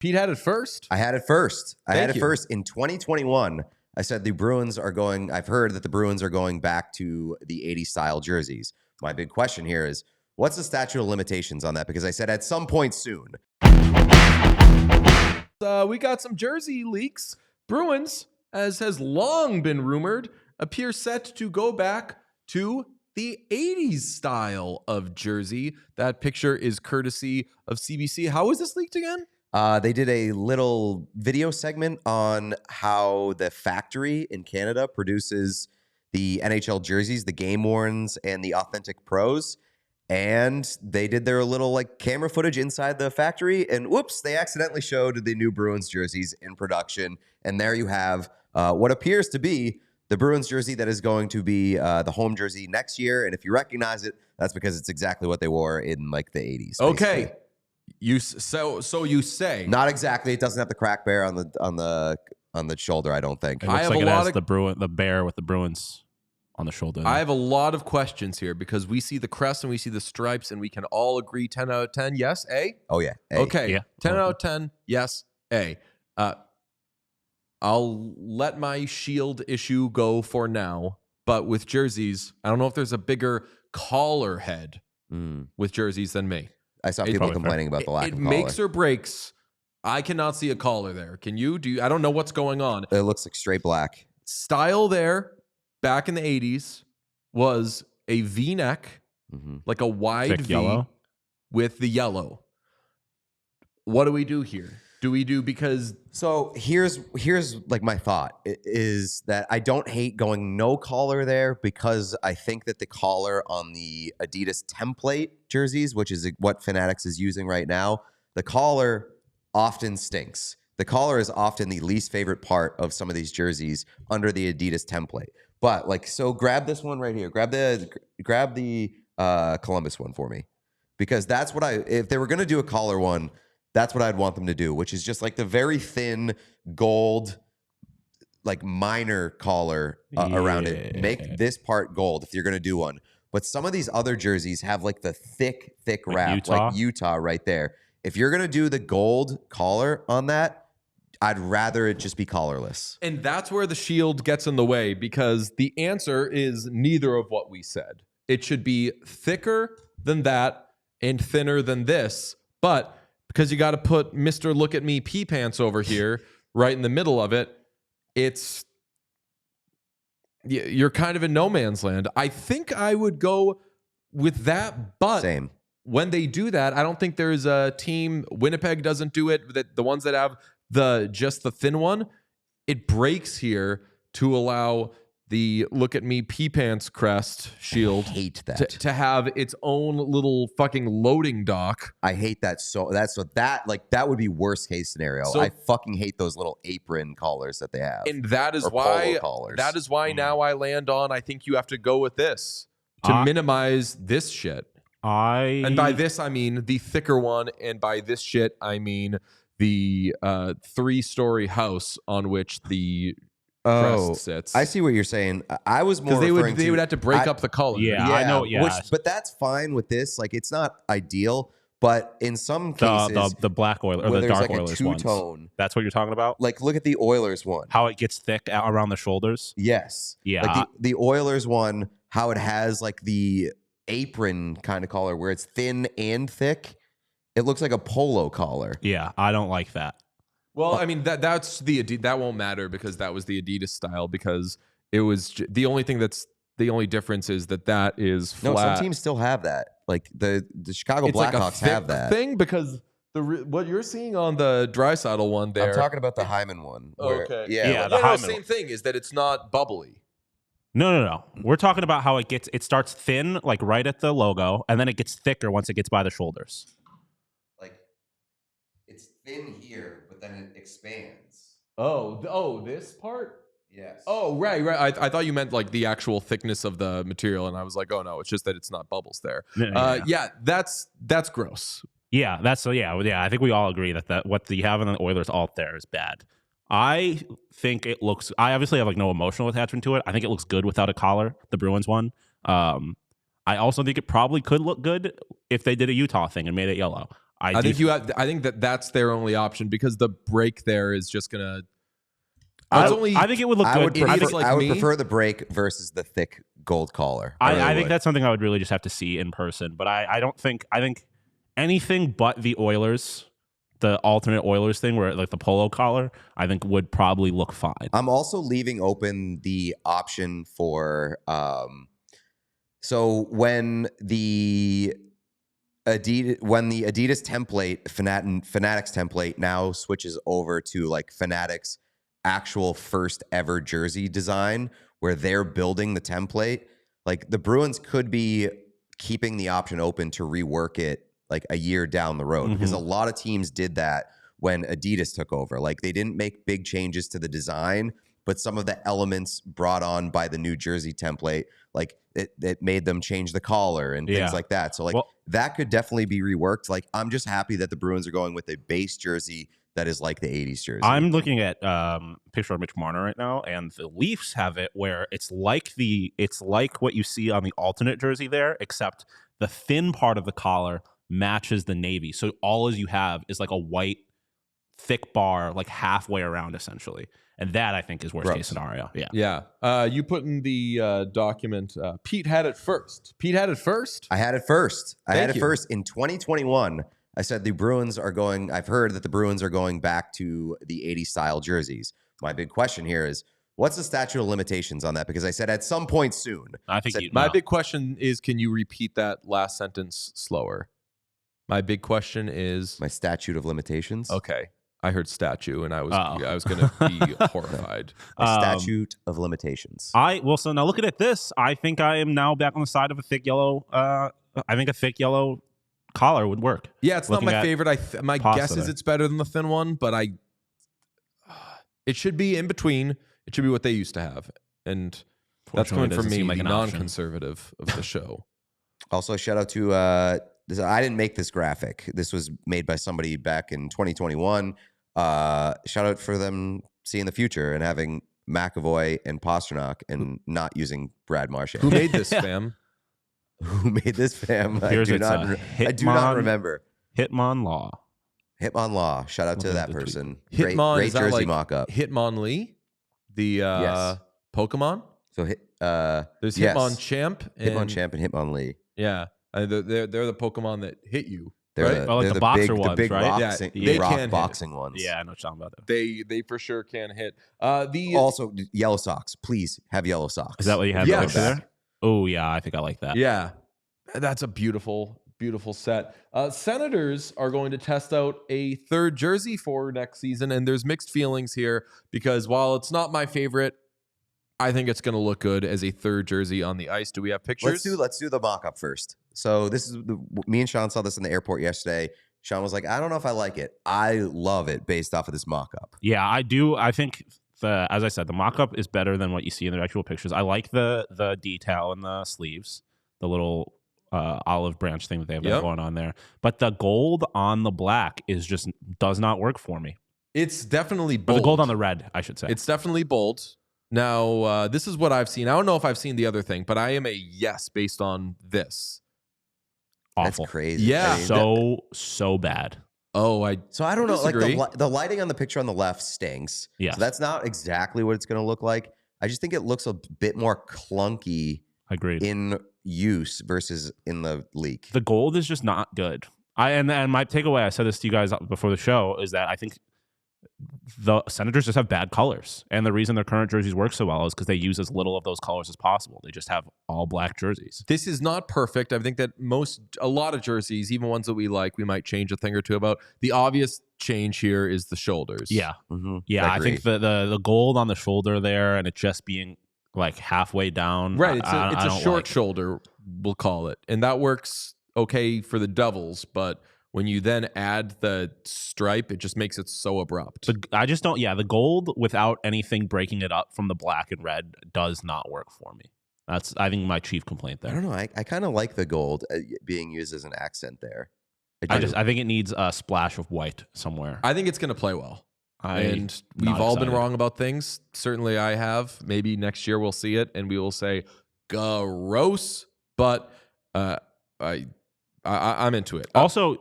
Pete had it first. I had it first. Thank you. In 2021. I said the Bruins are going. I've heard that the Bruins are going back to the 80s style jerseys. My big question here is, what's the statute of limitations on that? Because I said at some point soon. We got some jersey leaks. Bruins, as has long been rumored, appear set to go back to the 80s style of jersey. That picture is courtesy of CBC. How was this leaked again? They did a little video segment on how the factory in Canada produces the NHL jerseys, the game worns, and the authentic pros. And they did their little like camera footage inside the factory. And whoops, they accidentally showed the new Bruins jerseys in production. And there you have what appears to be the Bruins jersey that is going to be the home jersey next year. And if you recognize it, that's because it's exactly what they wore in like the 80s. Okay. Basically. So you say. Not exactly. It doesn't have the crack bear on the shoulder, I don't think. It looks like it has the bear with the Bruins on the shoulder. I have a lot of questions here because we see the crest and we see the stripes and we can all agree 10 out of 10. Yes, A? Oh, yeah. A. Okay. Yeah. 10 out of 10. Yes, A. I'll let my shield issue go for now. But with jerseys, I don't know if there's a bigger collar head with jerseys than me. I saw people complaining about the lack of collar. It makes or breaks. I cannot see a collar there. Can you? I don't know what's going on. It looks like straight black. Style there, back in the 80s, was a V-neck, like a wide thick V yellow with the yellow. What do we do here? So here's like my thought is that I don't hate going no collar there because I think that the collar on the Adidas template jerseys, which is what Fanatics is using right now, the collar often stinks. The collar is often the least favorite part of some of these jerseys under the Adidas template. But like, so grab this one right here. Grab the Columbus one for me, because that's what if they were going to do a collar one, that's what I'd want them to do, which is just like the very thin gold, like minor collar around it. Make this part gold if you're going to do one. But some of these other jerseys have like the thick wrap, like Utah right there. If you're going to do the gold collar on that, I'd rather it just be collarless. And that's where the shield gets in the way, because the answer is neither of what we said. It should be thicker than that and thinner than this, but because you got to put Mr. Look at Me pee pants over here right in the middle of it, you're kind of in no man's land. I think I would go with that, but same. When they do that, I don't think there's a team. Winnipeg doesn't do it. That the ones that have just the thin one, it breaks here to allow the Look at Me pee pants crest shield. I hate that. To have its own little fucking loading dock. I hate that. That would be worst case scenario. So, I fucking hate those little apron collars that they have. And that is why now I land on, I think you have to go with this to minimize this shit. And by this, I mean the thicker one. And by this shit, I mean the 3-story house on which the crest sits. I see what you're saying. I was more because they would have to break up the color. Yeah, I know. Yeah, but that's fine with this. Like, it's not ideal, but in some cases, the black Oilers or the dark like Oilers two-tone. That's what you're talking about. Like, look at the Oilers one. How it gets thick out around the shoulders. Yes. Yeah. Like the Oilers one, how it has like the apron kind of collar where it's thin and thick. It looks like a polo collar. Yeah, I don't like that. Well, I mean that won't matter because that was the Adidas style, because it was the only difference is that is flat. No, some teams still have that. Like the Chicago Blackhawks have that thing, because what you're seeing on the Draisaitl one there. I'm talking about the Hyman one. Okay. Yeah. The Hyman same thing is that it's not bubbly. No. We're talking about how it starts thin, like right at the logo, and then it gets thicker once it gets by the shoulders. Like, it's thin here, but then it expands. Oh, this part? Yes. Oh, right. I thought you meant like the actual thickness of the material, and I was like, oh no, it's just that it's not bubbles there. Yeah, that's gross. Yeah, I think we all agree that what you have in the Oilers alt there is bad. I think it looks. I obviously have like no emotional attachment to it. I think it looks good without a collar, the Bruins one. I also think it probably could look good if they did a Utah thing and made it yellow. I think that's their only option because the break there is just gonna. I think it would look good. I would prefer the break versus the thick gold collar. I think that's something I would really just have to see in person. But I think anything but the Oilers, the alternate Oilers thing where like the polo collar, I think would probably look fine. I'm also leaving open the option for so when the Adidas template, Fanatics template now switches over to like Fanatics actual first ever jersey design where they're building the template, like the Bruins could be keeping the option open to rework it like a year down the road because a lot of teams did that when Adidas took over. Like they didn't make big changes to the design, but some of the elements brought on by the new jersey template, like it made them change the collar and things like that. So like that could definitely be reworked. Like I'm just happy that the Bruins are going with a base jersey that is like the 80s jersey. I'm looking at picture of Mitch Marner right now, and the Leafs have it where it's like what you see on the alternate jersey there, except the thin part of the collar matches the navy. So all you have is like a white thick bar, like halfway around essentially. And that I think is worst case scenario. Yeah. Yeah. You put in the document, Pete had it first. Pete had it first? I had it first. I had it first in 2021. I said I've heard that the Bruins are going back to the 80s style jerseys. My big question here is, what's the statute of limitations on that? Because I said at some point soon. I think my big question is, can you repeat that last sentence slower? My big question is my statute of limitations. Okay. I heard statue, and I was going to be horrified. Statute of limitations. So now looking at this, I think I am now back on the side of a thick yellow. I think a thick yellow collar would work. Yeah, it's not my favorite. My guess is it's better than the thin one, but it should be in between. It should be what they used to have, and that's coming from me, the non-conservative of the show. Also, shout out to I didn't make this graphic. This was made by somebody back in 2021. Shout out for them seeing the future and having McAvoy and Pasternak and not using Brad Marchand. Who made this, fam? Who made this, fam? I do not remember. Hitmon Law. Hitmon Law. Shout out to that person. Hitmon, great jersey mock-up. Hitmonlee, the Pokemon. So there's Hitmonchamp. Hitmonchamp and Hitmonlee. Yeah. They're the Pokemon that hit you. They're the boxer ones, big right? They rock boxing ones. Yeah, I know what you're talking about. They for sure can hit. Also, yellow socks. Please have yellow socks. Is that what you have there? Oh, yeah, I think I like that. Yeah, that's a beautiful, beautiful set. Senators are going to test out a third jersey for next season, and there's mixed feelings here because while it's not my favorite, I think it's going to look good as a third jersey on the ice. Do we have pictures? Let's do the mock-up first. So this is me and Sean saw this in the airport yesterday. Sean was like, I don't know if I like it. I love it based off of this mock-up. Yeah, I do. I think as I said, the mock-up is better than what you see in the actual pictures. I like the detail in the sleeves, the little olive branch thing that they have going on there. But the gold on the black does not work for me. It's definitely bold. Or the gold on the red, I should say. It's definitely bold. Now, this is what I've seen. I don't know if I've seen the other thing, but I am a yes based on this. Awful. That's crazy. Yeah. So bad. Oh, I don't know. disagree. Like the lighting on the picture on the left stinks. Yeah. So that's not exactly what it's going to look like. I just think it looks a bit more clunky. Agreed. In use versus in the leak. The gold is just not good. And my takeaway, I said this to you guys before the show, is that I think the Senators just have bad colors. And the reason their current jerseys work so well is because they use as little of those colors as possible. They just have all black jerseys. This is not perfect. I think that a lot of jerseys, even ones that we like, we might change a thing or two about. The obvious change here is the shoulders. Yeah. Mm-hmm. Yeah, I think the gold on the shoulder there and it just being like halfway down. Right. It's a short shoulder, we'll call it. And that works okay for the Devils, but when you then add the stripe, it just makes it so abrupt. I just don't. Yeah, the gold without anything breaking it up from the black and red does not work for me. That's, I think, my chief complaint there. I don't know. I kind of like the gold being used as an accent there. I think it needs a splash of white somewhere. I think it's going to play well. And we've all been wrong about things. Certainly I have. Maybe next year we'll see it and we will say, gross. But I'm into it. Also,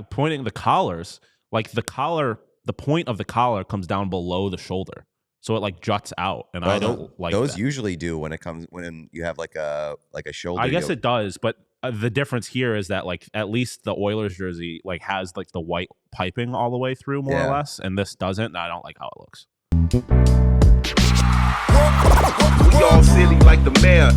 pointing the collars, like the point of the collar comes down below the shoulder. So it like juts out, and I don't like those. that. Usually do when you have like a shoulder. I guess it does, but the difference here is that like at least the Oilers jersey like has like the white piping all the way through more or less, and this doesn't. And I don't like how it looks. We all silly like the mayor.